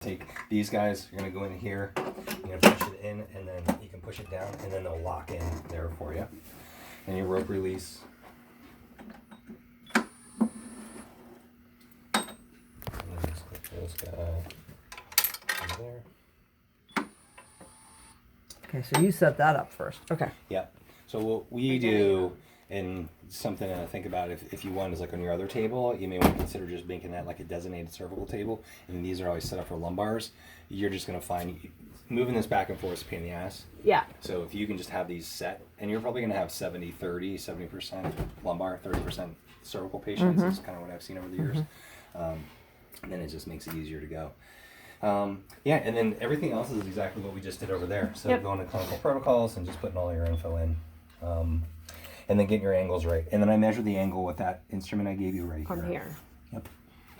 Take these guys, you're going to go in here, you're going to push it in, and then you can push it down, and then they'll lock in there for you. And your rope release. And then just click this guy in there. Okay, so you set that up first. Okay. Yeah. So what we do, and something to think about if you want is like on your other table, you may want to consider just making that like a designated cervical table. And these are always set up for lumbars. You're just going to find moving this back and forth is a pain in the ass. Yeah. So if you can just have these set, and you're probably going to have 70% lumbar, 30% cervical patients. That's kind of what I've seen over the years. And then it just makes it easier to go. Yeah, and then everything else is exactly what we just did over there. So going to clinical protocols and just putting all your info in. And then getting your angles right. And then I measure the angle with that instrument I gave you right On here. Yep.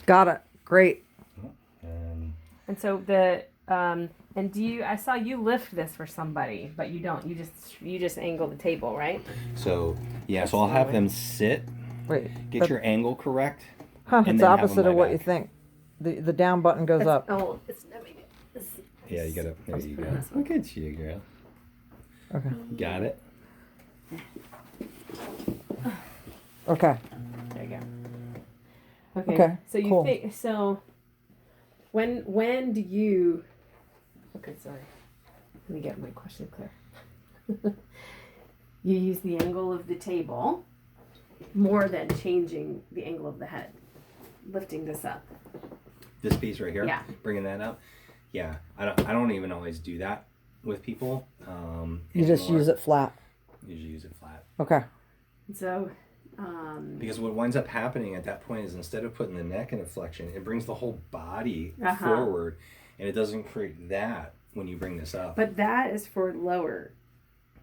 Got it. Great. And so the and do you? I saw you lift this for somebody, but you don't. You just angle the table, right? So yeah, so I'll have them sit. Wait. Get your angle correct. Huh, and it's then have opposite them of what lie you back. think. The down button goes up. Oh, it's let me get this. Yeah, you gotta. There you go. this one. Look at you, girl. Okay. Got it. Okay. There you go. Okay. Okay, So you cool. think so? When do you? Okay, sorry. Let me get my question clear. You use the angle of the table more than changing the angle of the head, lifting this up. This piece right here. Yeah. Bringing that up. Yeah, I don't even always do that with people. You just anymore. use it flat. Usually use it flat. Okay. So. Because what winds up happening at that point is instead of putting the neck in a flexion, it brings the whole body forward, and it doesn't create that when you bring this up. But that is for lower.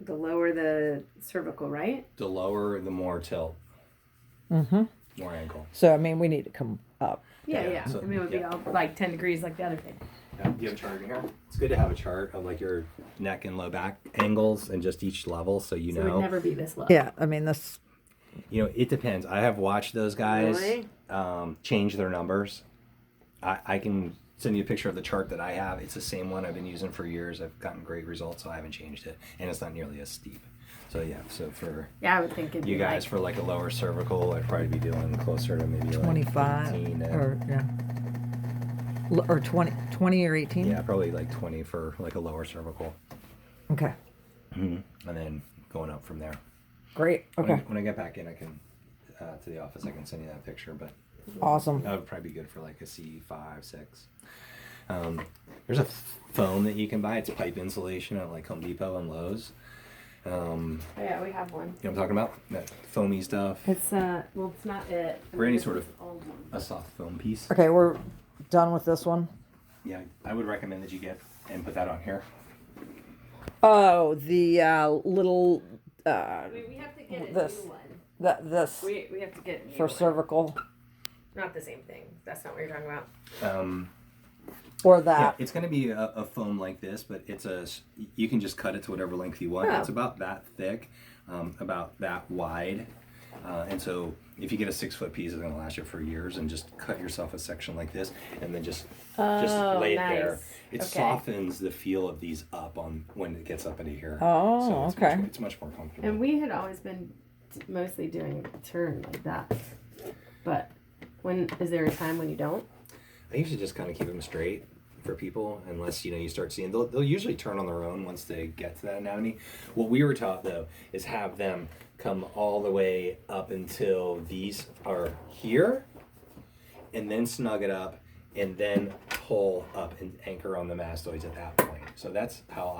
The lower the cervical, right? The lower, the more tilt. Mm-hmm. More angle. So, I mean, we need to come up. Yeah. So, I mean, it would be all like 10 degrees like the other thing. Yeah, you have a chart in here? It's good to have a chart of like your neck and low back angles and just each level so you So it know. would never be this low. Yeah, I mean, this... You know, it depends. I have watched those guys Really? change their numbers. I can send you a picture of the chart that I have. It's the same one I've been using for years. I've gotten great results, so I haven't changed it. And it's not nearly as steep. So yeah, so for Yeah, I would think it'd you be guys like, for like a lower cervical, I'd probably be doing closer to maybe 25 like 18 or, yeah. Or 20 or 18? yeah, probably like 20 for like a lower cervical. Okay. And then going up from there. Great. Okay. When I get back in, I can to the office. I can send you that picture, but Awesome. that would probably be good for like a C5, 6. There's a foam that you can buy. It's pipe insulation at like Home Depot and Lowe's. yeah, we have one. You know what I'm talking about? That foamy stuff. It's well, it's not it. Or any This sort is of old one. a soft foam piece. Okay, we're done with this one. Yeah, I would recommend that you get and put that on here. Oh, the little... I mean, we have to get a This. new one. This We have to get a new for one. cervical Not the same thing. That's not what you're talking about. or Yeah, that. it's going to be a foam like this, but you can just cut it to whatever length you want. Oh. It's about that thick, about that wide. And so if you get a 6-foot piece, it's going to last you for years. And just cut yourself a section like this, and then just lay it there. nice. It Okay. softens the feel of these up on when it gets up into here. Oh, so it's okay. it's much more comfortable. And we had always been mostly doing a turn like that. But is there a time when you don't? I usually just kind of keep them straight for people, unless you start seeing they'll usually turn on their own once they get to that anatomy. What we were taught though is have them come all the way up until these are here, and then snug it up, and then pull up and anchor on the mastoids at that point. So that's how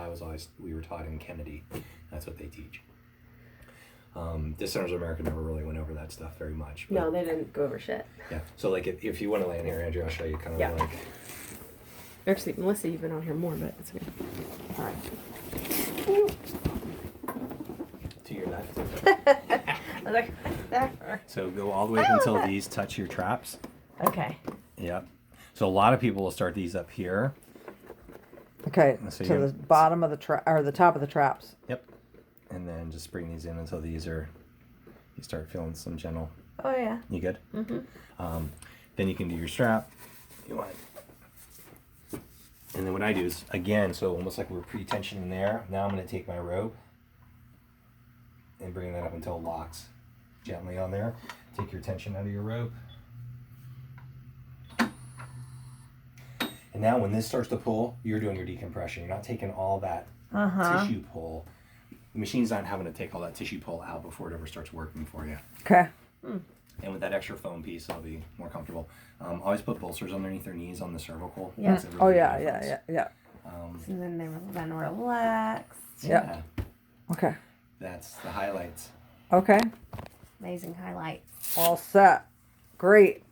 we were taught in Kennedy. That's what they teach. Dissenters of America never really went over that stuff very much. But No, they didn't go over shit. yeah. So like if you want to land here, Andrew, I'll show you kind of Yeah. like. Actually, Melissa, you've been on here more, but it's okay. All right. To your left. I was like, that. So go all the way up until these touch your traps. Okay. Yep. So a lot of people will start these up here. Okay, So to you're- the bottom of the trap or the top of the traps. Yep. And then just bring these in until you start feeling some gentle. Oh yeah. You good? Mm-hmm. Then you can do your strap. You want And then what I do is, again, so almost like we're pre-tensioning there. Now I'm going to take my rope and bring that up until it locks gently on there. Take your tension out of your rope. And now when this starts to pull, you're doing your decompression. You're not taking all that tissue pull. The machine's not having to take all that tissue pull out before it ever starts working for you. Okay. And with that extra foam piece, it'll be more comfortable. Always put bolsters underneath their knees on the cervical. Yeah. Makes a really Oh big yeah, difference. yeah. And then they then relax. Yeah. Okay. That's the highlights. Okay. Amazing highlights. All set. Great.